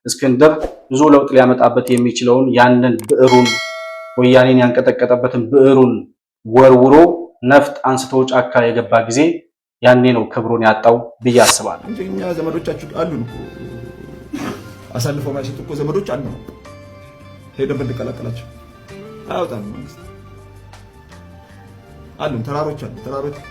እስክንድር ብዙ ለውጥ ሊያመጣበት የሚችለውን ያንን ብዕሩን ወያኔን ያንቀጠቀጠበትን ብዕሩን ወርውሮ ነፍጥ አንስቶ ጫካ የገባ ጊዜ ያኔ ነው ክብሩን ያጣው ብዬ አስባለሁ። እኛ ዘመዶቻችን አሉን እኮ አሳልፈው ማይሰጡ እኮ ዘመዶች አሉ። ሄደን ብንቀላቀላቸው አያወጣም መንግስት አሉን።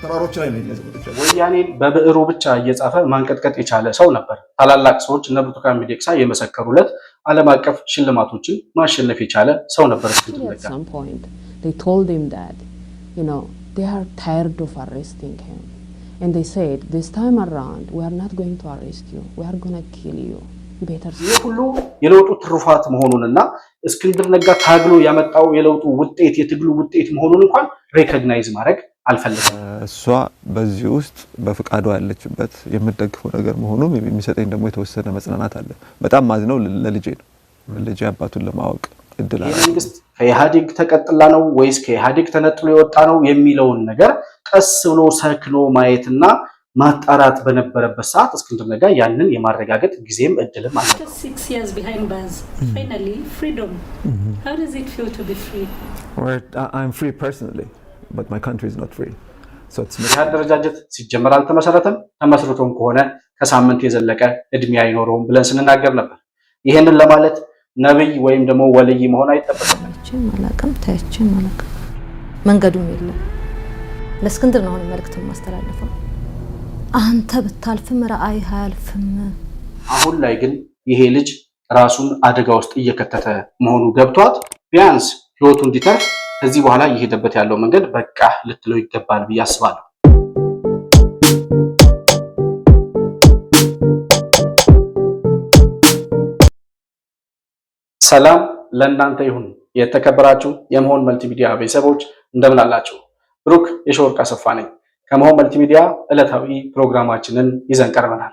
ተራሮች ላይ ነው ዘመዶች። ወያኔን በብዕሩ ብቻ እየጻፈ ማንቀጥቀጥ የቻለ ሰው ነበር። ታላላቅ ሰዎች እነ ብርቱካን ሚደቅሳ የመሰከሩለት ዓለም አቀፍ ሽልማቶችን ማሸነፍ የቻለ ሰው ነበር እስክንድር ነጋ። They told him that, they are tired of arresting him. And they said, this time around, we are not going to arrest you. We are going to kill you. ይህ ሁሉ የለውጡ ትሩፋት መሆኑንና እስክንድር ነጋ ታግሎ ያመጣው የለውጡ ውጤት የትግሉ ውጤት መሆኑን እንኳን ሬኮግናይዝ ማድረግ አልፈለገም። እሷ በዚህ ውስጥ በፍቃዷ ያለችበት የምትደግፈው ነገር መሆኑን የሚሰጠኝ ደግሞ የተወሰነ መጽናናት አለ። በጣም ማዝነው ለልጄ ነው። ልጄ አባቱን ለማወቅ እድል አለ። መንግስት ከኢህአዴግ ተቀጥላ ነው ወይስ ከኢህአዴግ ተነጥሎ የወጣ ነው የሚለውን ነገር ቀስ ብሎ ሰክኖ ማየትና ማጣራት በነበረበት ሰዓት እስክንድር ነጋ ያንን የማረጋገጥ ጊዜም እድልም አለ። 6 years behind bars, finally freedom. How does it feel to be free? Well, I'm free personally, but my country is not free. So it's አደረጃጀት ሲጀመር አልተመሰረተም። ተመስርቶም ከሆነ ከሳምንት የዘለቀ እድሜ አይኖረውም ብለን ስንናገር ነበር። ይሄንን ለማለት ነብይ ወይም ደግሞ ወልይ መሆን አይጠበቅም። ታያችን ማለቅም መንገዱም የለም። ለእስክንድር ነው መልእክት ማስተላለፈው። አንተ ብታልፍም ራአይ አያልፍም። አሁን ላይ ግን ይሄ ልጅ ራሱን አደጋ ውስጥ እየከተተ መሆኑ ገብቷት ቢያንስ ህይወቱ እንዲተርፍ ከዚህ በኋላ እየሄደበት ያለው መንገድ በቃ ልትለው ይገባል ብዬ አስባለሁ። ሰላም ለእናንተ ይሁን። የተከበራችሁ የመሆን መልቲሚዲያ ቤተሰቦች እንደምን አላችሁ? ብሩክ የሾርቅ አሰፋ ነኝ። ከመሆን መልቲሚዲያ ዕለታዊ ፕሮግራማችንን ይዘን ቀርበናል።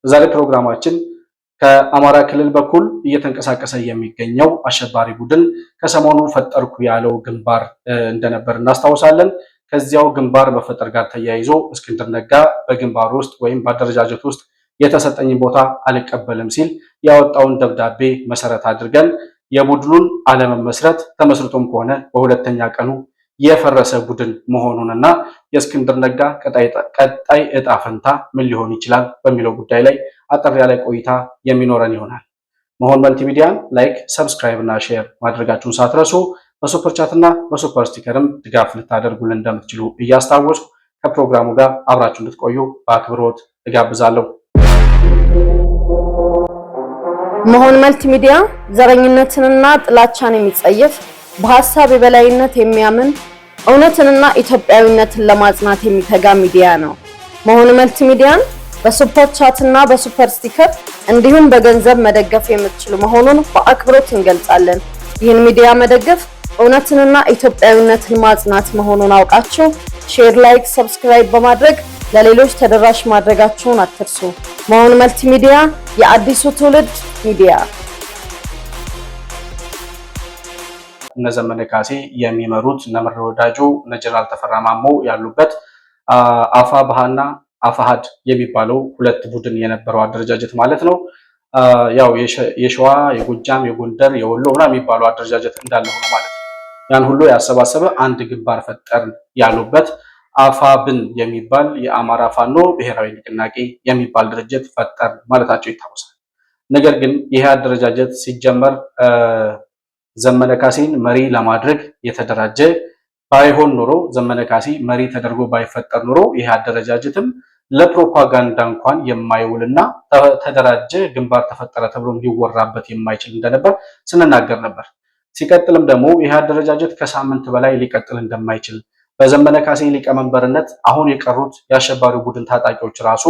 ዛሬ ፕሮግራማችን ከአማራ ክልል በኩል እየተንቀሳቀሰ የሚገኘው አሸባሪ ቡድን ከሰሞኑ ፈጠርኩ ያለው ግንባር እንደነበር እናስታውሳለን። ከዚያው ግንባር መፈጠር ጋር ተያይዞ እስክንድር ነጋ በግንባር ውስጥ ወይም በአደረጃጀት ውስጥ የተሰጠኝ ቦታ አልቀበልም ሲል ያወጣውን ደብዳቤ መሰረት አድርገን የቡድኑን አለመመስረት ተመስርቶም ከሆነ በሁለተኛ ቀኑ የፈረሰ ቡድን መሆኑንና የእስክንድር ነጋ ቀጣይ ዕጣ ፈንታ ምን ሊሆን ይችላል በሚለው ጉዳይ ላይ አጠር ያለ ቆይታ የሚኖረን ይሆናል። መሆን መልቲሚዲያን ላይክ፣ ሰብስክራይብ እና ሼር ማድረጋችሁን ሳትረሱ በሱፐር ቻት እና በሱፐር ስቲከርም ድጋፍ ልታደርጉልን እንደምትችሉ እያስታወስኩ ከፕሮግራሙ ጋር አብራችሁ እንድትቆዩ በአክብሮት እጋብዛለሁ። መሆን መልቲሚዲያ ዘረኝነትንና ጥላቻን የሚጸየፍ በሐሳብ የበላይነት የሚያምን እውነትንና ኢትዮጵያዊነትን ለማጽናት የሚተጋ ሚዲያ ነው። መሆን መልቲሚዲያን በሱፐር ቻት እና በሱፐር ስቲከር እንዲሁም በገንዘብ መደገፍ የምትችሉ መሆኑን በአክብሮት እንገልጻለን። ይህን ሚዲያ መደገፍ እውነትንና ኢትዮጵያዊነትን ማጽናት መሆኑን አውቃችሁ ሼር፣ ላይክ፣ ሰብስክራይብ በማድረግ ለሌሎች ተደራሽ ማድረጋችሁን አትርሱ። መሆን መልቲሚዲያ የአዲሱ ትውልድ ሚዲያ። እነ ዘመነ ካሴ የሚመሩት እነ መረራ ወዳጆ እነ ጀነራል ተፈራ ማሞ ያሉበት አፋብኃና አፋሕድ የሚባለው ሁለት ቡድን የነበረው አደረጃጀት ማለት ነው። ያው የሸዋ፣ የጎጃም፣ የጎንደር፣ የወሎ ምናምን የሚባለው አደረጃጀት እንዳለ ሆኖ ማለት ነው። ያን ሁሉ ያሰባሰበ አንድ ግንባር ፈጠርን ያሉበት አፋብን የሚባል የአማራ ፋኖ ብሔራዊ ንቅናቄ የሚባል ድርጅት ፈጠር ማለታቸው ይታወሳል። ነገር ግን ይሄ አደረጃጀት ሲጀመር ዘመነ ካሴን መሪ ለማድረግ የተደራጀ ባይሆን ኖሮ ዘመነ ካሴ መሪ ተደርጎ ባይፈጠር ኖሮ ይሄ አደረጃጀትም ለፕሮፓጋንዳ እንኳን የማይውልና ተደራጀ ግንባር ተፈጠረ ተብሎ ሊወራበት የማይችል እንደነበር ስንናገር ነበር። ሲቀጥልም ደግሞ ይሄ አደረጃጀት ከሳምንት በላይ ሊቀጥል እንደማይችል በዘመነ ካሴ ሊቀመንበርነት አሁን የቀሩት የአሸባሪው ቡድን ታጣቂዎች ራሱ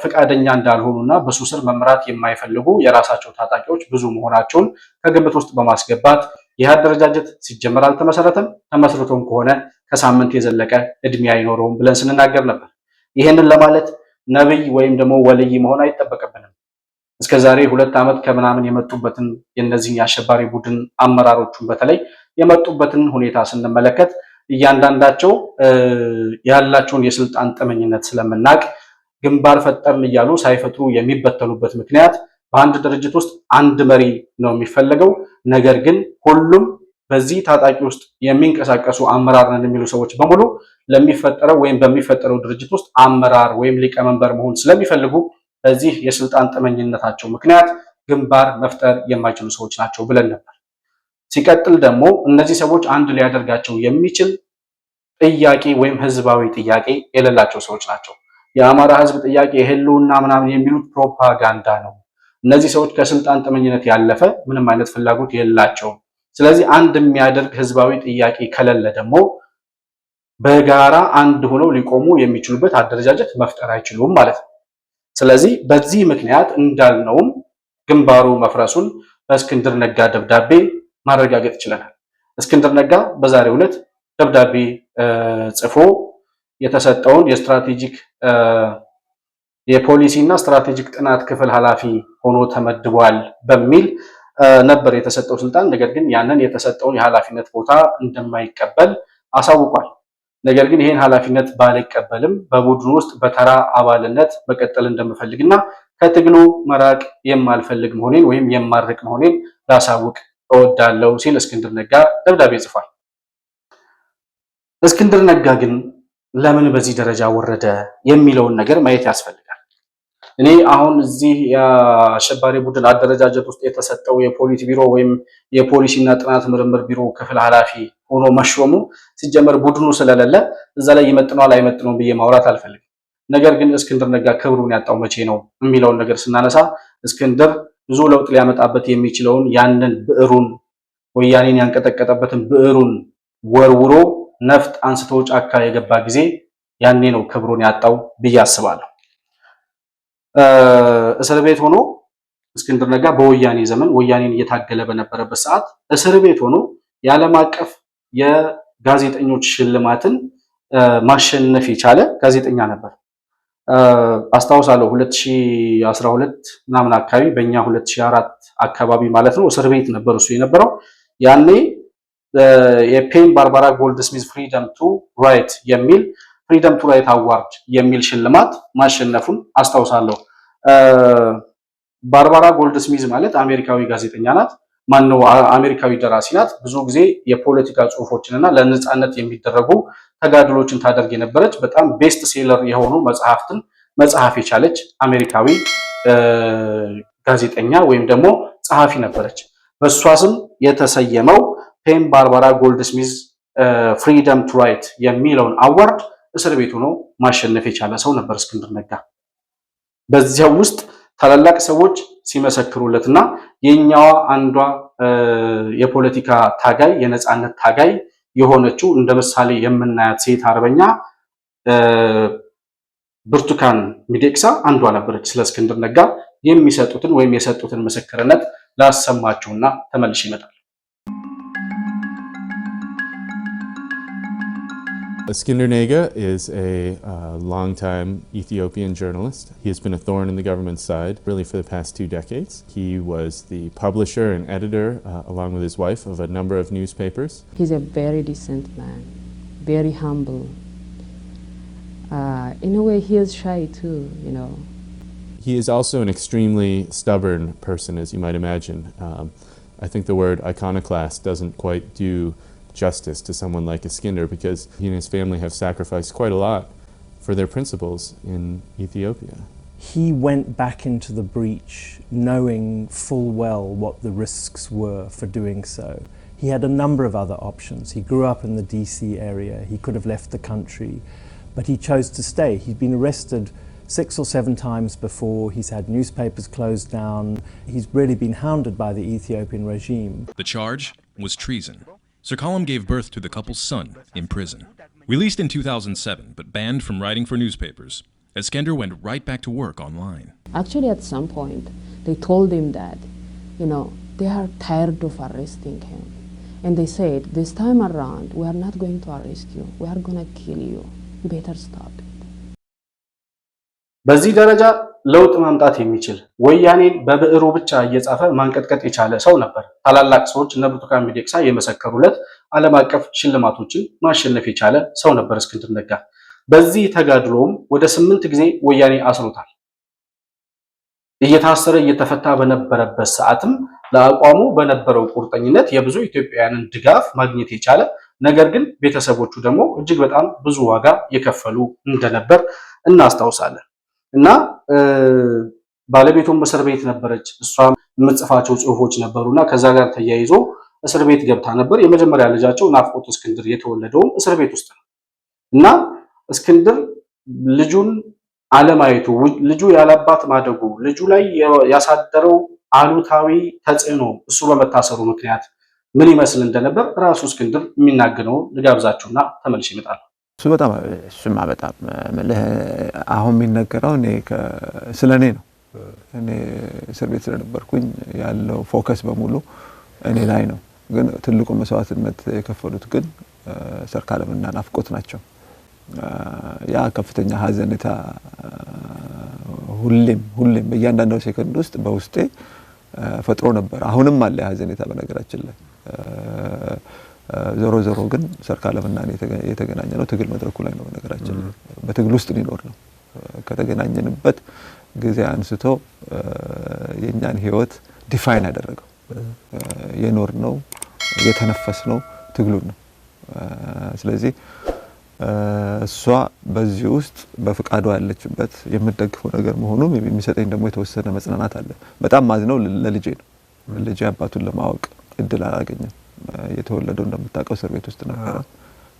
ፍቃደኛ እንዳልሆኑና በሱ ስር መምራት የማይፈልጉ የራሳቸው ታጣቂዎች ብዙ መሆናቸውን ከግምት ውስጥ በማስገባት ይህ አደረጃጀት ሲጀመር አልተመሰረተም። ተመስርቶም ከሆነ ከሳምንት የዘለቀ እድሜ አይኖረውም ብለን ስንናገር ነበር። ይሄንን ለማለት ነብይ ወይም ደግሞ ወልይ መሆን አይጠበቅብንም። እስከዛሬ 2 ዓመት ከምናምን የመጡበትን የነዚህ የአሸባሪ ቡድን አመራሮቹን በተለይ የመጡበትን ሁኔታ ስንመለከት እያንዳንዳቸው ያላቸውን የስልጣን ጥመኝነት ስለምናቅ ግንባር ፈጠርን እያሉ ሳይፈጥሩ የሚበተኑበት ምክንያት በአንድ ድርጅት ውስጥ አንድ መሪ ነው የሚፈለገው። ነገር ግን ሁሉም በዚህ ታጣቂ ውስጥ የሚንቀሳቀሱ አመራር ነን የሚሉ ሰዎች በሙሉ ለሚፈጠረው ወይም በሚፈጠረው ድርጅት ውስጥ አመራር ወይም ሊቀመንበር መሆን ስለሚፈልጉ በዚህ የስልጣን ጥመኝነታቸው ምክንያት ግንባር መፍጠር የማይችሉ ሰዎች ናቸው ብለን ነበር። ሲቀጥል ደግሞ እነዚህ ሰዎች አንድ ሊያደርጋቸው የሚችል ጥያቄ ወይም ህዝባዊ ጥያቄ የሌላቸው ሰዎች ናቸው። የአማራ ህዝብ ጥያቄ የህልውና ምናምን የሚሉት ፕሮፓጋንዳ ነው። እነዚህ ሰዎች ከስልጣን ጥመኝነት ያለፈ ምንም አይነት ፍላጎት የላቸውም። ስለዚህ አንድ የሚያደርግ ህዝባዊ ጥያቄ ከሌለ ደግሞ በጋራ አንድ ሆነው ሊቆሙ የሚችሉበት አደረጃጀት መፍጠር አይችሉም ማለት ነው። ስለዚህ በዚህ ምክንያት እንዳልነውም ግንባሩ መፍረሱን በእስክንድር ነጋ ደብዳቤ ማረጋገጥ ይችላል። እስክንድር ነጋ በዛሬው ዕለት ደብዳቤ ጽፎ የተሰጠውን የስትራቴጂክ የፖሊሲና ስትራቴጂክ ጥናት ክፍል ኃላፊ ሆኖ ተመድቧል በሚል ነበር የተሰጠው ስልጣን። ነገር ግን ያንን የተሰጠውን የኃላፊነት ቦታ እንደማይቀበል አሳውቋል። ነገር ግን ይሄን ኃላፊነት ባልቀበልም በቡድኑ ውስጥ በተራ አባልነት መቀጠል እንደምፈልግና ከትግሉ መራቅ የማልፈልግ መሆኔን ወይም የማርቅ መሆኔን ላሳውቅ እወዳለሁ ሲል እስክንድር ነጋ ደብዳቤ ጽፏል። እስክንድር ነጋ ግን ለምን በዚህ ደረጃ ወረደ የሚለውን ነገር ማየት ያስፈልጋል። እኔ አሁን እዚህ የአሸባሪ ቡድን አደረጃጀት ውስጥ የተሰጠው የፖሊት ቢሮ ወይም የፖሊሲና ጥናት ምርምር ቢሮ ክፍል ኃላፊ ሆኖ መሾሙ ሲጀመር ቡድኑ ስለሌለ እዛ ላይ ይመጥነዋል አይመጥነውም ብዬ ማውራት አልፈልግም። ነገር ግን እስክንድር ነጋ ክብሩን ያጣው መቼ ነው የሚለውን ነገር ስናነሳ እስክንድር ብዙ ለውጥ ሊያመጣበት የሚችለውን ያንን ብዕሩን ወያኔን ያንቀጠቀጠበትን ብዕሩን ወርውሮ ነፍጥ አንስቶ ጫካ የገባ ጊዜ ያኔ ነው ክብሩን ያጣው ብዬ አስባለሁ። እስር ቤት ሆኖ እስክንድር ነጋ በወያኔ ዘመን ወያኔን እየታገለ በነበረበት ሰዓት እስር ቤት ሆኖ የዓለም አቀፍ የጋዜጠኞች ሽልማትን ማሸነፍ የቻለ ጋዜጠኛ ነበር። አስታውሳለሁ 2012 ምናምን አካባቢ በእኛ 2004 አካባቢ ማለት ነው እስር ቤት ነበር እሱ የነበረው። ያኔ የፔን ባርባራ ጎልድስሚዝ ፍሪደም ቱ ራይት የሚል ፍሪደም ቱ ራይት አዋርድ የሚል ሽልማት ማሸነፉን አስታውሳለሁ። ባርባራ ጎልድስሚዝ ማለት አሜሪካዊ ጋዜጠኛ ናት። ማነው አሜሪካዊ ደራሲ ናት። ብዙ ጊዜ የፖለቲካ ጽሁፎችንና ለነጻነት የሚደረጉ ተጋድሎችን ታደርግ የነበረች በጣም ቤስት ሴለር የሆኑ መጽሐፍትን መጽሐፍ የቻለች አሜሪካዊ ጋዜጠኛ ወይም ደግሞ ጸሐፊ ነበረች። በእሷ ስም የተሰየመው ፔን ባርባራ ጎልድስሚዝ ፍሪደም ቱ ራይት የሚለውን አዋርድ እስር ቤት ሆኖ ማሸነፍ የቻለ ሰው ነበር እስክንድር ነጋ። በዚያው ውስጥ ታላላቅ ሰዎች ሲመሰክሩለትና የኛዋ አንዷ የፖለቲካ ታጋይ የነጻነት ታጋይ የሆነችው እንደ ምሳሌ የምናያት ሴት አርበኛ ብርቱካን ሚደቅሳ አንዷ ነበረች። ስለ እስክንድር ነጋ የሚሰጡትን ወይም የሰጡትን ምስክርነት ላሰማችሁና ተመልሼ እመጣለሁ። Eskinder Nega is a long-time Ethiopian journalist. He has been a thorn in the government's side really for the past 2 decades. He was the publisher and editor, along with his wife, of a number of newspapers. He's a very decent man, very humble. In a way, he is shy too, you know. He is also an extremely stubborn person, as you might imagine. I think the word iconoclast doesn't quite do justice to someone like Eskinder, because he and his family have sacrificed quite a lot for their principles in Ethiopia. He went back into the breach knowing full well what the risks were for doing so. He had a number of other options. He grew up in the DC area. He could have left the country, but he chose to stay. He'd been arrested 6 or 7 times before. He's had newspapers closed down. He's really been hounded by the Ethiopian regime. The charge was treason. Sir Colum gave birth to the couple's son in prison. Released in 2007, but banned from writing for newspapers, Eskinder went right back to work online. Actually, at some point, they told him that, you know, they are tired of arresting him. And they said, this time around, we are not going to arrest you. We are going to kill you. You better stop it. በዚህ ደረጃ ለውጥ ማምጣት የሚችል ወያኔን በብዕሩ ብቻ እየጻፈ ማንቀጥቀጥ የቻለ ሰው ነበር። ታላላቅ ሰዎች እነ ብርቱካን ሚደቅሳ የመሰከሩለት ዓለም አቀፍ ሽልማቶችን ማሸነፍ የቻለ ሰው ነበር እስክንድር ነጋ። በዚህ ተጋድሎም ወደ 8 ጊዜ ወያኔ አስሮታል። እየታሰረ እየተፈታ በነበረበት ሰዓትም ለአቋሙ በነበረው ቁርጠኝነት የብዙ ኢትዮጵያውያንን ድጋፍ ማግኘት የቻለ ነገር ግን ቤተሰቦቹ ደግሞ እጅግ በጣም ብዙ ዋጋ የከፈሉ እንደነበር እናስታውሳለን። እና ባለቤቱም እስር ቤት ነበረች። እሷ የምትጽፋቸው ጽሁፎች ነበሩና ከዛ ጋር ተያይዞ እስር ቤት ገብታ ነበር። የመጀመሪያ ልጃቸው ናፍቆት እስክንድር የተወለደውም እስር ቤት ውስጥ ነው። እና እስክንድር ልጁን አለማየቱ፣ ልጁ ያላባት ማደጉ፣ ልጁ ላይ ያሳደረው አሉታዊ ተጽዕኖ እሱ በመታሰሩ ምክንያት ምን ይመስል እንደነበር ራሱ እስክንድር የሚናገረው ልጋብዛችሁና ተመልሼ እመጣለሁ። እሱማ በጣም አሁን የሚነገረው እኔ ስለኔ ነው። እኔ እስር ቤት ስለነበርኩኝ ያለው ፎከስ በሙሉ እኔ ላይ ነው። ግን ትልቁ መስዋዕትነት የከፈሉት ግን ሰርካለምና ናፍቆት ናቸው። ያ ከፍተኛ ሀዘንታ ሁሌም በእያንዳንዱ ሴከንድ ውስጥ በውስጤ ፈጥሮ ነበር። አሁንም አለ ሀዘንታ በነገራችን ላይ። ዞሮ ግን ሰርካለምና የተገናኘ ነው ትግል መድረኩ ላይ ነው። በነገራችን ላይ በትግል ውስጥ ሊኖር ነው። ከተገናኘንበት ጊዜ አንስቶ የኛን ህይወት ዲፋይን ያደረገው የኖር ነው የተነፈስ ነው ትግሉ ነው። ስለዚህ እሷ በዚህ ውስጥ በፍቃዷ ያለችበት የምትደግፈው ነገር መሆኑን የሚሰጠኝ ደግሞ የተወሰነ መጽናናት አለ። በጣም ማዝነው ለልጄ ነው። ልጄ አባቱን ለማወቅ እድል አላገኘም። የተወለደው እንደምታውቀው እስር ቤት ውስጥ ነበር።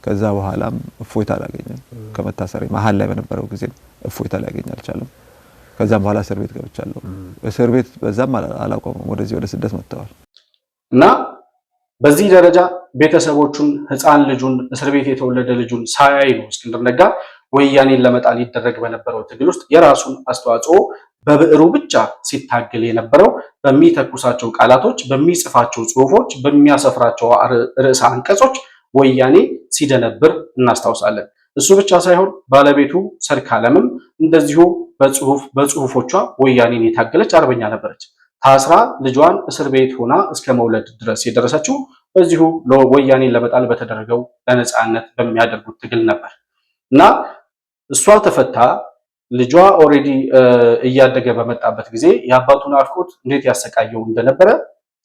ከዛ በኋላም እፎይታ አላገኘም። ከመታሰሪ መሀል ላይ በነበረው ጊዜ እፎይታ ሊያገኝ አልቻለም። ከዛም በኋላ እስር ቤት ገብቻለሁ። እስር ቤት በዛም አላቆመም። ወደ ስደት መጥተዋል እና በዚህ ደረጃ ቤተሰቦቹን ህፃን ልጁን እስር ቤት የተወለደ ልጁን ሳያይ ነው እስክንድር ነጋ ወያኔን ለመጣል ይደረግ በነበረው ትግል ውስጥ የራሱን አስተዋጽኦ በብዕሩ ብቻ ሲታገል የነበረው። በሚተኩሳቸው ቃላቶች፣ በሚጽፋቸው ጽሁፎች፣ በሚያሰፍራቸው ርዕሰ አንቀጾች ወያኔ ሲደነብር እናስታውሳለን። እሱ ብቻ ሳይሆን ባለቤቱ ሰርካለምም እንደዚሁ በጽሁፎቿ ወያኔን የታገለች አርበኛ ነበረች። ታስራ ልጇን እስር ቤት ሆና እስከ መውለድ ድረስ የደረሰችው በዚሁ ወያኔን ለመጣል በተደረገው ለነጻነት በሚያደርጉት ትግል ነበር እና እሷ ተፈታ ልጇ ኦሬዲ እያደገ በመጣበት ጊዜ የአባቱን ናፍቆት እንዴት ያሰቃየው እንደነበረ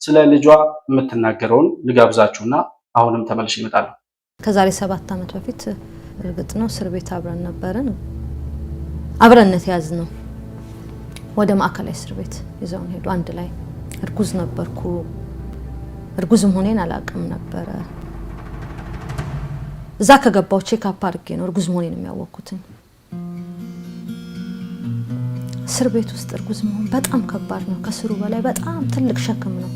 ስለ ልጇ የምትናገረውን ልጋብዛችሁና አሁንም ተመልሼ እመጣለሁ። ከዛሬ 7 ዓመት በፊት እርግጥ ነው እስር ቤት አብረን ነበርን። አብረንነት ያዝ ነው ወደ ማዕከላዊ እስር ቤት ይዘውን ሄዱ። አንድ ላይ እርጉዝ ነበርኩ። እርጉዝም ሆኔን አላውቅም ነበረ። እዛ ከገባው ቼክ አፕ አድርጌ ነው እርጉዝ መሆኔን የሚያወቅኩት። እስር ቤት ውስጥ እርጉዝ መሆን በጣም ከባድ ነው። ከስሩ በላይ በጣም ትልቅ ሸክም ነው።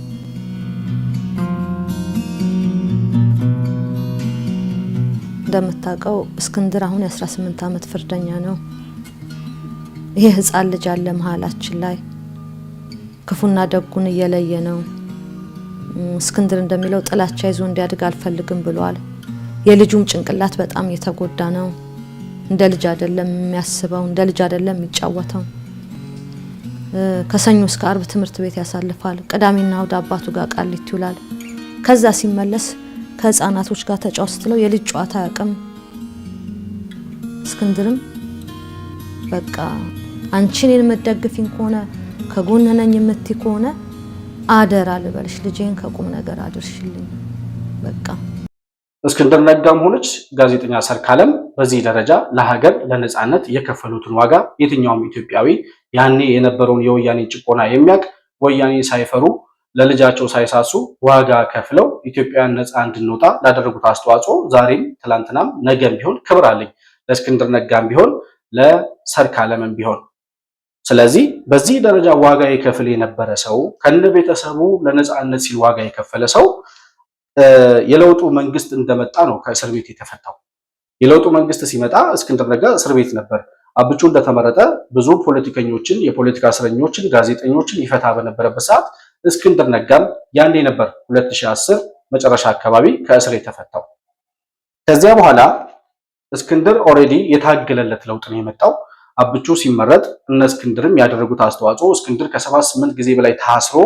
እንደምታውቀው እስክንድር አሁን የ18 ዓመት ፍርደኛ ነው። ይሄ ህፃን ልጅ አለ መሀላችን ላይ ክፉና ደጉን እየለየ ነው። እስክንድር እንደሚለው ጥላቻ ይዞ እንዲያድግ አልፈልግም ብሏል። የልጁም ጭንቅላት በጣም የተጎዳ ነው። እንደ ልጅ አይደለም የሚያስበው፣ እንደ ልጅ አይደለም የሚጫወተው። ከሰኞ እስከ አርብ ትምህርት ቤት ያሳልፋል። ቅዳሜና እሁድ አባቱ ጋር ቃሊቲ ይውላል። ከዛ ሲመለስ ከህፃናቶች ጋር ተጫውተው የልጅ ጨዋታ ያቅም። እስክንድርም በቃ አንቺን የምትደግፊኝ ከሆነ ከጎን ነኝ የምትይ ከሆነ አደራ ልበልሽ ልጄን ከቁም ነገር አድርሽልኝ በቃ። እስክንድር ነጋም ሆነች ጋዜጠኛ ሰርካለም በዚህ ደረጃ ለሀገር ለነጻነት የከፈሉትን ዋጋ የትኛውም ኢትዮጵያዊ ያኔ የነበረውን የወያኔ ጭቆና የሚያውቅ ወያኔ ሳይፈሩ ለልጃቸው ሳይሳሱ ዋጋ ከፍለው ኢትዮጵያን ነጻ እንድንወጣ ላደረጉት አስተዋጽኦ ዛሬም ትላንትናም ነገም ቢሆን ክብር አለኝ። ለእስክንድር ነጋም ቢሆን ለሰርካለምም ቢሆን። ስለዚህ በዚህ ደረጃ ዋጋ የከፈለ የነበረ ሰው ከነ ቤተሰቡ ለነጻነት ሲል ዋጋ የከፈለ ሰው የለውጡ መንግስት እንደመጣ ነው ከእስር ቤት የተፈታው። የለውጡ መንግስት ሲመጣ እስክንድር ነጋ እስር ቤት ነበር። አብቹ እንደተመረጠ ብዙ ፖለቲከኞችን፣ የፖለቲካ እስረኞችን፣ ጋዜጠኞችን ይፈታ በነበረበት ሰዓት እስክንድር ነጋም ያኔ ነበር 2010 መጨረሻ አካባቢ ከእስር የተፈታው። ከዚያ በኋላ እስክንድር ኦሬዲ የታገለለት ለውጥ ነው የመጣው። አብቹ ሲመረጥ እነ እስክንድርም ያደረጉት አስተዋጽኦ እስክንድር ከ78 ጊዜ በላይ ታስሮ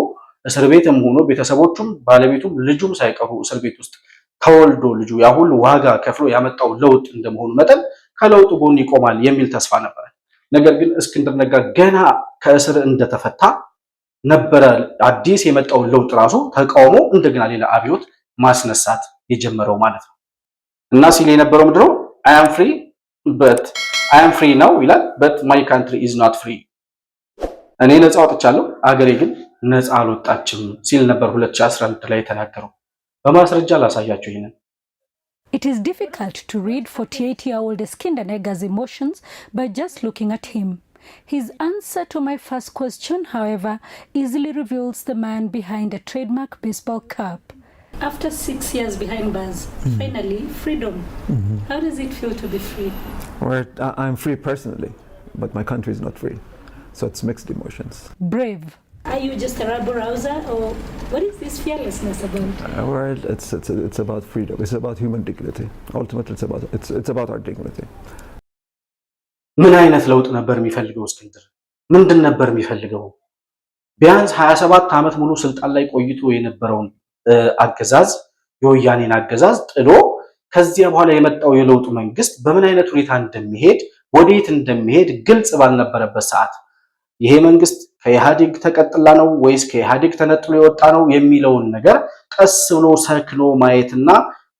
እስር ቤትም ሆኖ ቤተሰቦቹም ባለቤቱም ልጁም ሳይቀሩ እስር ቤት ውስጥ ተወልዶ ልጁ ያ ሁሉ ዋጋ ከፍሎ ያመጣው ለውጥ እንደመሆኑ መጠን ከለውጡ ጎን ይቆማል የሚል ተስፋ ነበር። ነገር ግን እስክንድር ነጋ ገና ከእስር እንደተፈታ ነበረ አዲስ የመጣውን ለውጥ ራሱ ተቃውሞ እንደገና ሌላ አብዮት ማስነሳት የጀመረው ማለት ነው። እና ሲል የነበረው ምንድነው I am free now ይላል but my country is not free እኔ ነፃ ወጥቻለሁ አገሬ ግን ነፃ አልወጣችም ሲል ነበር 2011 ላይ ተናገረው። በማስረጃ ላሳያችሁ ይሄንን። It is difficult to read 48-year-old Eskinder Nega's emotions by just looking at him. His answer to my first question, however, easily reveals the man behind a trademark baseball cap. After 6 years behind bars, finally, freedom. How does it feel to be free? Well, I'm free personally, but my country is not free. So it's mixed emotions. Brave. Are you just a rabble-rouser, or what is this fearlessness about? Well, it's about freedom. It's about human dignity. Ultimately, it's about our dignity. ምን አይነት ለውጥ ነበር የሚፈልገው እስክንድር? ምንድን ነበር የሚፈልገው? ቢያንስ 27 ዓመት ሙሉ ስልጣን ላይ ቆይቶ የነበረውን አገዛዝ የወያኔን አገዛዝ ጥሎ ከዚያ በኋላ የመጣው የለውጥ መንግስት በምን አይነት ሁኔታ እንደሚሄድ ወዴት እንደሚሄድ ግልጽ ባልነበረበት ሰዓት ይሄ መንግስት ከኢህአዴግ ተቀጥላ ነው ወይስ ከኢህአዴግ ተነጥሎ የወጣ ነው የሚለውን ነገር ቀስ ብሎ ሰክኖ ማየትና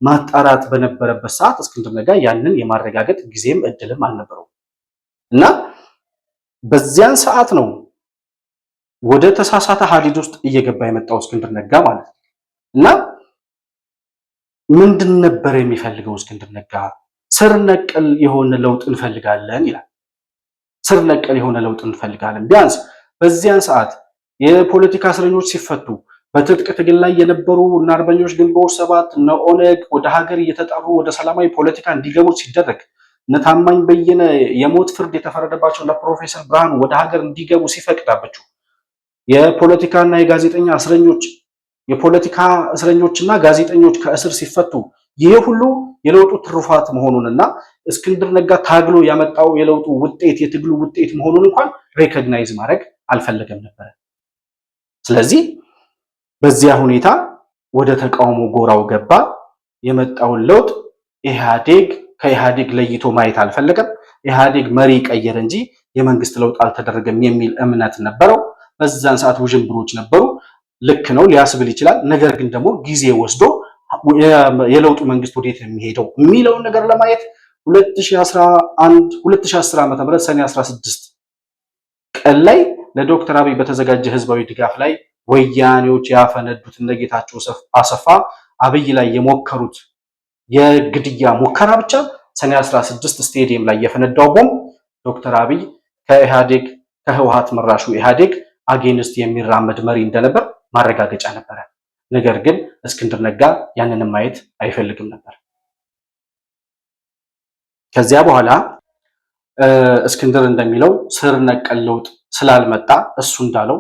ማጣራት በነበረበት ሰዓት እስክንድር ነጋ ያንን የማረጋገጥ ጊዜም እድልም አልነበረው እና በዚያን ሰዓት ነው ወደ ተሳሳተ ሀዲድ ውስጥ እየገባ የመጣው እስክንድር ነጋ ማለት ነው። እና ምንድን ነበር የሚፈልገው እስክንድር ነጋ? ስር ነቀል የሆነ ለውጥ እንፈልጋለን ይላል። ስር ነቀል የሆነ ለውጥ እንፈልጋለን። ቢያንስ በዚያን ሰዓት የፖለቲካ እስረኞች ሲፈቱ በትጥቅ ትግል ላይ የነበሩ እና አርበኞች ግንቦት ሰባት እና ኦነግ ወደ ሀገር እየተጠሩ ወደ ሰላማዊ ፖለቲካ እንዲገቡ ሲደረግ ነታማኝ በየነ የሞት ፍርድ የተፈረደባቸው ለፕሮፌሰር ብርሃኑ ወደ ሀገር እንዲገቡ ሲፈቅዳባቸው የፖለቲካና የጋዜጠኛ እስረኞች የፖለቲካ እስረኞችና ጋዜጠኞች ከእስር ሲፈቱ ይሄ ሁሉ የለውጡ ትሩፋት መሆኑንና እስክንድር ነጋ ታግሎ ያመጣው የለውጡ ውጤት የትግሉ ውጤት መሆኑን እንኳን ሬኮግናይዝ ማድረግ አልፈለገም ነበር። ስለዚህ በዚያ ሁኔታ ወደ ተቃውሞ ጎራው ገባ። የመጣውን ለውጥ ከኢህአዴግ ለይቶ ማየት አልፈለገም። ኢህአዴግ መሪ ቀየረ እንጂ የመንግስት ለውጥ አልተደረገም የሚል እምነት ነበረው። በዛን ሰዓት ውዥንብሮች ነበሩ። ልክ ነው ሊያስብል ይችላል። ነገር ግን ደግሞ ጊዜ ወስዶ የለውጡ መንግስት ወዴት የሚሄደው የሚለውን ነገር ለማየት 2010 ዓ.ም ሰኔ 16 ቀን ላይ ለዶክተር አብይ በተዘጋጀ ህዝባዊ ድጋፍ ላይ ወያኔዎች ያፈነዱት እነ ጌታቸው አሰፋ አብይ ላይ የሞከሩት የግድያ ሙከራ ብቻ ሰኔ 16 ስቴዲየም ላይ የፈነዳው ቦምብ ዶክተር አብይ ከህወሓት መራሹ ኢህአዴግ አጌንስት የሚራመድ መሪ እንደነበር ማረጋገጫ ነበር። ነገር ግን እስክንድር ነጋ ያንን ማየት አይፈልግም ነበር። ከዚያ በኋላ እስክንድር እንደሚለው ስር ነቀል ለውጥ ስላልመጣ እሱ እንዳለው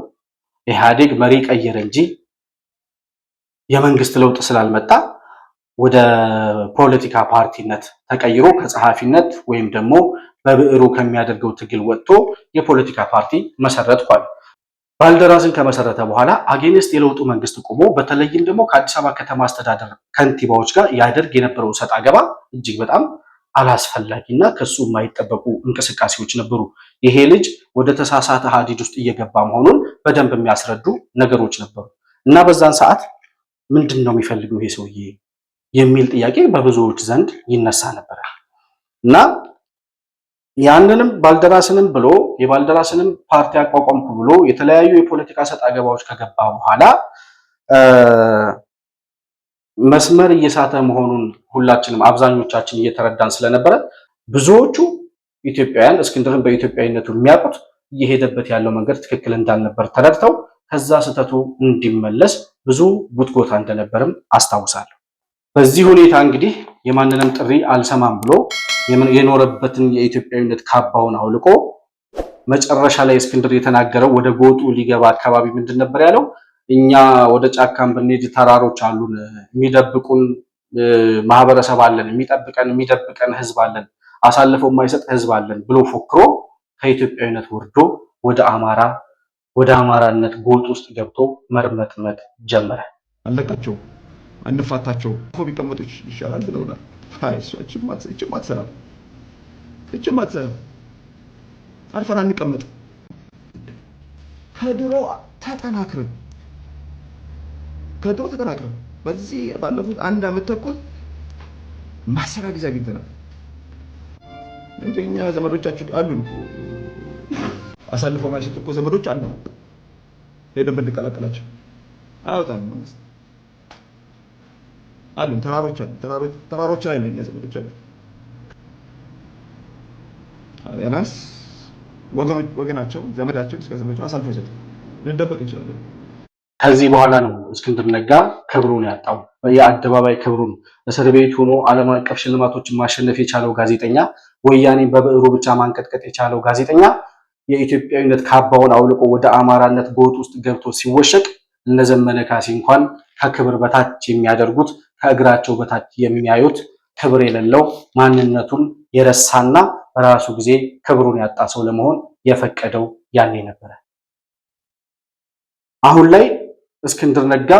ኢህአዴግ መሪ ቀየረ እንጂ የመንግስት ለውጥ ስላልመጣ ወደ ፖለቲካ ፓርቲነት ተቀይሮ ከጸሐፊነት ወይም ደግሞ በብዕሩ ከሚያደርገው ትግል ወጥቶ የፖለቲካ ፓርቲ መሰረትኳል። ባልደራስን ከመሰረተ በኋላ አጌንስት የለውጡ መንግስት ቆሞ በተለይም ደግሞ ከአዲስ አበባ ከተማ አስተዳደር ከንቲባዎች ጋር ያደርግ የነበረው ሰጣ ገባ እጅግ በጣም አላስፈላጊና ከሱ የማይጠበቁ እንቅስቃሴዎች ነበሩ። ይሄ ልጅ ወደ ተሳሳተ ሀዲድ ውስጥ እየገባ መሆኑን በደንብ የሚያስረዱ ነገሮች ነበሩ እና በዛን ሰዓት ምንድነው የሚፈልገው ይሄ ሰውዬ የሚል ጥያቄ በብዙዎች ዘንድ ይነሳ ነበር እና ያንንም ባልደራስንም ብሎ የባልደራስንም ፓርቲ አቋቋምኩ ብሎ የተለያዩ የፖለቲካ ሰጣ ገባዎች ከገባ በኋላ መስመር እየሳተ መሆኑን ሁላችንም አብዛኞቻችን እየተረዳን ስለነበረ ብዙዎቹ ኢትዮጵያውያን እስክንድርን በኢትዮጵያዊነቱ የሚያውቁት እየሄደበት ያለው መንገድ ትክክል እንዳልነበር ተረድተው ከዛ ስህተቱ እንዲመለስ ብዙ ጉትጎታ እንደነበርም አስታውሳለሁ። በዚህ ሁኔታ እንግዲህ የማንንም ጥሪ አልሰማም ብሎ የኖረበትን የኢትዮጵያዊነት ካባውን አውልቆ መጨረሻ ላይ እስክንድር የተናገረው ወደ ጎጡ ሊገባ አካባቢ ምንድን ነበር ያለው? እኛ ወደ ጫካም ብንሄድ ተራሮች አሉን፣ የሚደብቁን ማህበረሰብ አለን፣ የሚደብቀን ህዝብ አለን፣ አሳልፈው የማይሰጥ ህዝብ አለን ብሎ ፎክሮ ከኢትዮጵያዊነት ወርዶ ወደ አማራነት ጎጥ ውስጥ ገብቶ መርመጥመጥ ጀመረ። አለቃቸው አንፋታቸው ቢቀመጡ ይሻላል ብለውናል። አይ እቺ ማትሰራ አርፈን አንቀመጥ። ከድሮ ተጠናክረን በዚህ ባለፉት 1 ዓመት ተኩል ማሰራ ጊዜ አግኝተናል። እንደኛ ዘመዶቻችን አሉን አሳልፈው ማይሰጡ እኮ ዘመዶች አሉ። ሄደን ብንቀላቀላቸው አውጣን መንግስት አሉን። ተራሮች ላይ ነው ዘመዶች አሉ። ያናስ ወገናቸው ዘመዳቸው እስከ ዘመዳቸው አሳልፈው ይሰጡ ልንደበቅ እንችላለን። ከዚህ በኋላ ነው እስክንድር ነጋ ክብሩን ያጣው። የአደባባይ ክብሩን እስር ቤት ሆኖ ዓለም አቀፍ ሽልማቶችን ማሸነፍ የቻለው ጋዜጠኛ፣ ወያኔን በብዕሩ ብቻ ማንቀጥቀጥ የቻለው ጋዜጠኛ የኢትዮጵያዊነት ካባውን አውልቆ ወደ አማራነት ጎጥ ውስጥ ገብቶ ሲወሸቅ እነዘመነ ካሴ እንኳን ከክብር በታች የሚያደርጉት ከእግራቸው በታች የሚያዩት ክብር የሌለው ማንነቱን የረሳና በራሱ ጊዜ ክብሩን ያጣ ሰው ለመሆን የፈቀደው ያኔ ነበረ። አሁን ላይ እስክንድር ነጋ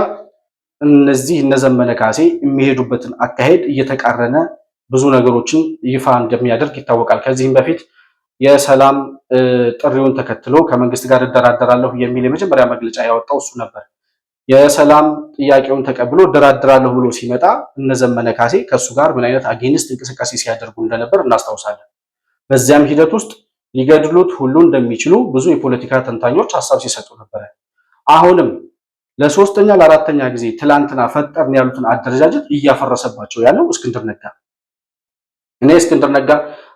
እነዚህ እነዘመነ ካሴ የሚሄዱበትን አካሄድ እየተቃረነ ብዙ ነገሮችን ይፋ እንደሚያደርግ ይታወቃል። ከዚህም በፊት የሰላም ጥሪውን ተከትሎ ከመንግስት ጋር እደራደራለሁ የሚል የመጀመሪያ መግለጫ ያወጣው እሱ ነበር። የሰላም ጥያቄውን ተቀብሎ እደራደራለሁ ብሎ ሲመጣ እነዘመነ ካሴ ከሱ ጋር ምን አይነት አጌንስት እንቅስቃሴ ሲያደርጉ እንደነበር እናስታውሳለን። በዚያም ሂደት ውስጥ ሊገድሉት ሁሉ እንደሚችሉ ብዙ የፖለቲካ ተንታኞች ሐሳብ ሲሰጡ ነበር። አሁንም ለሶስተኛ ለአራተኛ ጊዜ ትላንትና ፈጠርን ያሉትን አደረጃጀት እያፈረሰባቸው ያለው እስክንድር ነጋ። እኔ እስክንድር ነጋ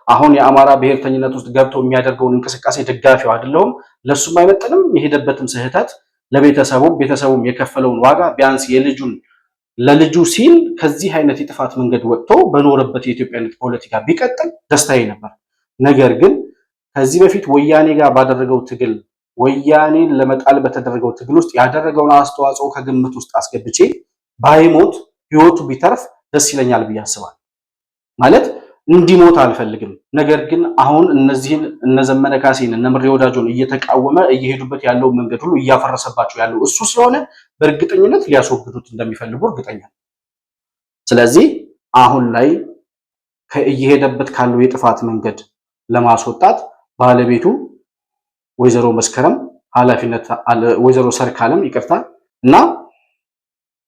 አሁን የአማራ ብሔርተኝነት ውስጥ ገብቶ የሚያደርገውን እንቅስቃሴ ደጋፊው አይደለሁም። ለሱም አይመጥንም። የሄደበትም ስህተት ቤተሰቡም የከፈለውን ዋጋ ቢያንስ ለልጁ ሲል ከዚህ አይነት የጥፋት መንገድ ወጥቶ በኖረበት የኢትዮጵያነት ፖለቲካ ቢቀጥል ደስታዬ ነበር። ነገር ግን ከዚህ በፊት ወያኔ ጋር ባደረገው ትግል ወያኔን ለመጣል በተደረገው ትግል ውስጥ ያደረገውን አስተዋጽኦ ከግምት ውስጥ አስገብቼ ባይሞት ህይወቱ ቢተርፍ ደስ ይለኛል ብዬ አስባለሁ። ማለት እንዲሞት አልፈልግም። ነገር ግን አሁን እነዚህን እነዘመነ ካሴን እነምሬ ወዳጆን እየተቃወመ እየሄዱበት ያለው መንገድ ሁሉ እያፈረሰባቸው ያለው እሱ ስለሆነ በእርግጠኝነት ሊያስወግዱት እንደሚፈልጉ እርግጠኛ። ስለዚህ አሁን ላይ እየሄደበት ካለው የጥፋት መንገድ ለማስወጣት ባለቤቱ ወይዘሮ መስከረም ወይዘሮ ሰርካለም ይቅርታ እና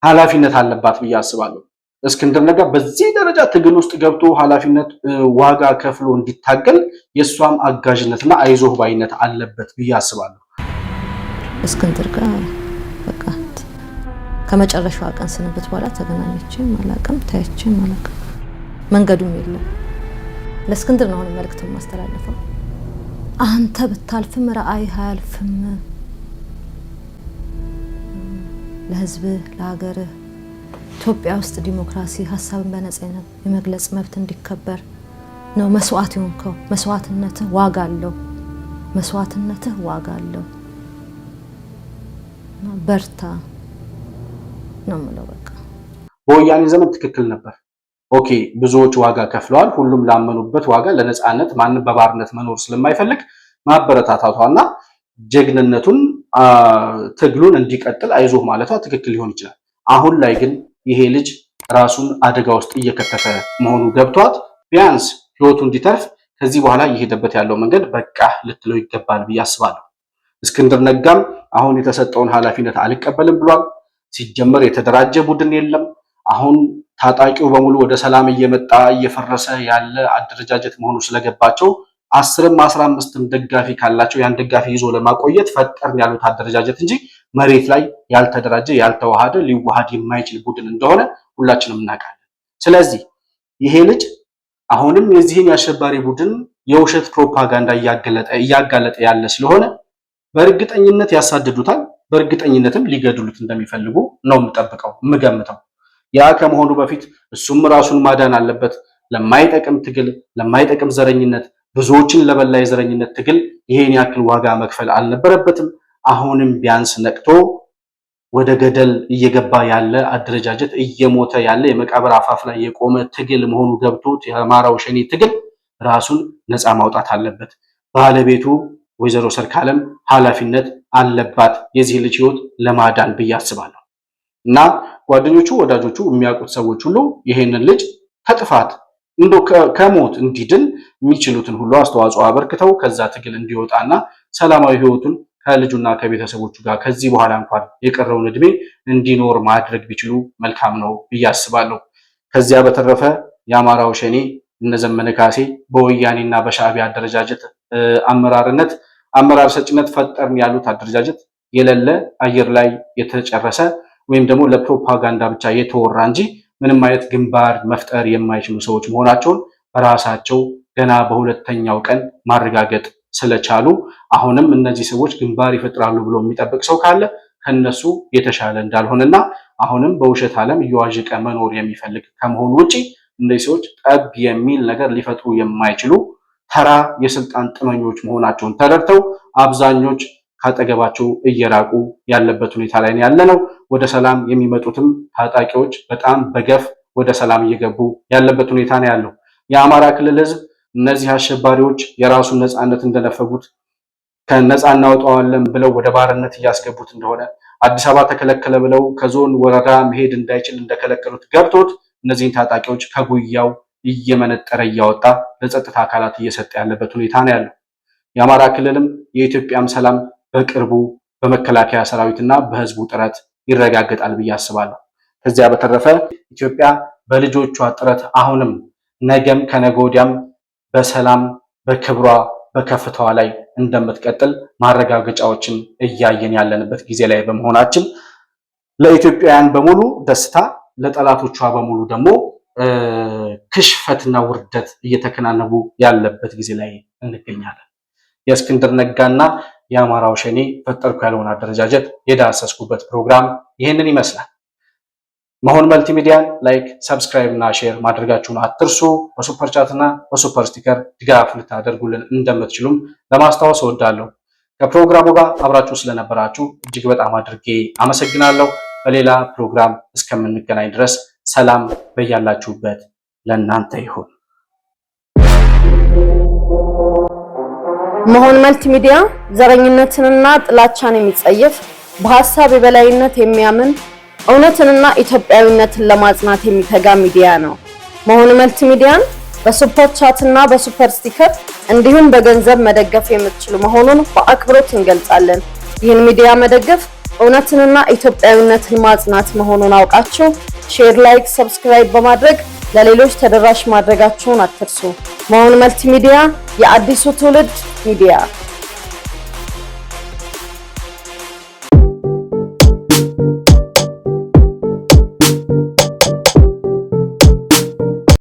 ኃላፊነት አለባት ብዬ አስባለሁ። እስክንድር ነጋ በዚህ ደረጃ ትግል ውስጥ ገብቶ ኃላፊነት ዋጋ ከፍሎ እንዲታገል የሷም አጋዥነትና አይዞህ ባይነት አለበት ብዬ አስባለሁ። እስክንድር ጋር በቃ ከመጨረሻው ቀን ስንብት በኋላ ተገናኘችም አላውቅም ታየችም አላውቅም። መንገዱም የለም። ለእስክንድር ነው መልእክት ማስተላለፈው። አንተ ብታልፍም ራእይ አያልፍም። ለህዝብ ለሀገር ኢትዮጵያ ውስጥ ዲሞክራሲ ሀሳብን በነጻነት የመግለጽ መብት እንዲከበር ነው መስዋዕት የሆንከው። መስዋዕትነትህ ዋጋ አለው። በርታ ነው የምለው። በቃ በወያኔ ዘመን ትክክል ነበር። ኦኬ ብዙዎች ዋጋ ከፍለዋል። ሁሉም ላመኑበት ዋጋ ለነጻነት ማንም በባርነት መኖር ስለማይፈልግ ማበረታታቷና ጀግንነቱን ትግሉን እንዲቀጥል አይዞህ ማለቷ ትክክል ሊሆን ይችላል። አሁን ላይ ግን ይሄ ልጅ ራሱን አደጋ ውስጥ እየከተተ መሆኑ ገብቷት ቢያንስ ህይወቱ እንዲተርፍ ከዚህ በኋላ እየሄደበት ያለው መንገድ በቃ ልትለው ይገባል ብዬ አስባለሁ። እስክንድር ነጋም አሁን የተሰጠውን ኃላፊነት አልቀበልም ብሏል። ሲጀመር የተደራጀ ቡድን የለም። አሁን ታጣቂው በሙሉ ወደ ሰላም እየመጣ እየፈረሰ ያለ አደረጃጀት መሆኑ ስለገባቸው 10ም 15ም ደጋፊ ካላቸው ያን ደጋፊ ይዞ ለማቆየት ፈጠርን ያሉት አደረጃጀት እንጂ መሬት ላይ ያልተደራጀ ያልተዋሃደ ሊዋሃድ የማይችል ቡድን እንደሆነ ሁላችንም እናውቃለን። ስለዚህ ይሄ ልጅ አሁንም የዚህን የአሸባሪ ቡድን የውሸት ፕሮፓጋንዳ እያጋለጠ ያለ ስለሆነ በእርግጠኝነት ያሳድዱታል። በእርግጠኝነትም ሊገድሉት እንደሚፈልጉ ነው የምገምተው። ያ ከመሆኑ በፊት እሱም ራሱን ማዳን አለበት። ለማይጠቅም ትግል፣ ለማይጠቅም ዘረኝነት፣ ብዙዎችን ለበላ የዘረኝነት ትግል ይሄን ያክል ዋጋ መክፈል አልነበረበትም። አሁንም ቢያንስ ነቅቶ ወደ ገደል እየገባ ያለ አደረጃጀት እየሞተ ያለ የመቃብር አፋፍ ላይ የቆመ ትግል መሆኑ ገብቶት የአማራው ሸኔ ትግል ራሱን ነፃ ማውጣት አለበት። ባለቤቱ ወይዘሮ ሰርካለም ኃላፊነት አለባት የዚህ ልጅ ህይወት ለማዳን ብዬ አስባለሁ። እና ጓደኞቹ፣ ወዳጆቹ፣ የሚያውቁት ሰዎች ሁሉ ይሄንን ልጅ ከጥፋት ከሞት እንዲድን የሚችሉትን ሁሉ አስተዋጽኦ አበርክተው ከዛ ትግል እንዲወጣና ሰላማዊ ህይወቱን ከልጁና ከቤተሰቦቹ ጋር ከዚህ በኋላ እንኳን የቀረውን እድሜ እንዲኖር ማድረግ ቢችሉ መልካም ነው ብዬ አስባለሁ። ከዚያ በተረፈ የአማራው ሸኔ እነዘመነ ካሴ በወያኔና በሻዕቢያ አደረጃጀት አመራርነት አመራር ሰጭነት ፈጠርን ያሉት አደረጃጀት የሌለ አየር ላይ የተጨረሰ ወይም ደግሞ ለፕሮፓጋንዳ ብቻ የተወራ እንጂ ምንም አይነት ግንባር መፍጠር የማይችሉ ሰዎች መሆናቸውን በራሳቸው ገና በሁለተኛው ቀን ማረጋገጥ ስለቻሉ አሁንም እነዚህ ሰዎች ግንባር ይፈጥራሉ ብሎ የሚጠብቅ ሰው ካለ ከነሱ የተሻለ እንዳልሆነና አሁንም በውሸት ዓለም እየዋዠቀ መኖር የሚፈልግ ከመሆኑ ውጪ እነዚህ ሰዎች ጠብ የሚል ነገር ሊፈጥሩ የማይችሉ ተራ የስልጣን ጥመኞች መሆናቸውን ተረድተው አብዛኞች ካጠገባቸው እየራቁ ያለበት ሁኔታ ላይ ያለነው። ወደ ሰላም የሚመጡትም ታጣቂዎች በጣም በገፍ ወደ ሰላም እየገቡ ያለበት ሁኔታ ነው ያለው። የአማራ ክልል ህዝብ እነዚህ አሸባሪዎች የራሱን ነፃነት እንደነፈጉት ከነፃ እናወጣዋለን ብለው ወደ ባርነት እያስገቡት እንደሆነ አዲስ አበባ ተከለከለ ብለው ከዞን ወረዳ መሄድ እንዳይችል እንደከለከሉት ገብቶት እነዚህን ታጣቂዎች ከጉያው እየመነጠረ እያወጣ ለጸጥታ አካላት እየሰጠ ያለበት ሁኔታ ነው ያለው። የአማራ ክልልም የኢትዮጵያም ሰላም በቅርቡ በመከላከያ ሰራዊትና በህዝቡ ጥረት ይረጋገጣል ብዬ አስባለሁ። ከዚያ በተረፈ ኢትዮጵያ በልጆቿ ጥረት አሁንም ነገም ከነገ ወዲያም በሰላም በክብሯ በከፍታዋ ላይ እንደምትቀጥል ማረጋገጫዎችን እያየን ያለንበት ጊዜ ላይ በመሆናችን ለኢትዮጵያውያን በሙሉ ደስታ፣ ለጠላቶቿ በሙሉ ደግሞ ክሽፈትና ውርደት እየተከናነቡ ያለበት ጊዜ ላይ እንገኛለን። የእስክንድር ነጋና የአማራው ሸኔ ፈጠርኩ ያለውን አደረጃጀት የዳሰስኩበት ፕሮግራም ይህንን ይመስላል። መሆን መልቲሚዲያን ላይክ፣ ሰብስክራይብ እና ሼር ማድረጋችሁን አትርሱ። በሱፐር ቻት እና በሱፐር ስቲከር ድጋፍ ልታደርጉልን እንደምትችሉም ለማስታወስ እወዳለሁ። ከፕሮግራሙ ጋር አብራችሁ ስለነበራችሁ እጅግ በጣም አድርጌ አመሰግናለሁ። በሌላ ፕሮግራም እስከምንገናኝ ድረስ ሰላም በያላችሁበት ለእናንተ ይሁን። መሆን መልቲሚዲያ ዘረኝነትንና ጥላቻን የሚጸየፍ በሐሳብ የበላይነት የሚያምን እውነትንና ኢትዮጵያዊነትን ለማጽናት የሚተጋ ሚዲያ ነው። መሆን መልቲሚዲያን በሱፐር ቻት እና በሱፐር ስቲከር እንዲሁም በገንዘብ መደገፍ የምትችሉ መሆኑን በአክብሮት እንገልጻለን። ይህን ሚዲያ መደገፍ እውነትንና ኢትዮጵያዊነትን ማጽናት መሆኑን አውቃችሁ ሼር፣ ላይክ፣ ሰብስክራይብ በማድረግ ለሌሎች ተደራሽ ማድረጋችሁን አትርሱ። መሆን መልቲሚዲያ የአዲሱ ትውልድ ሚዲያ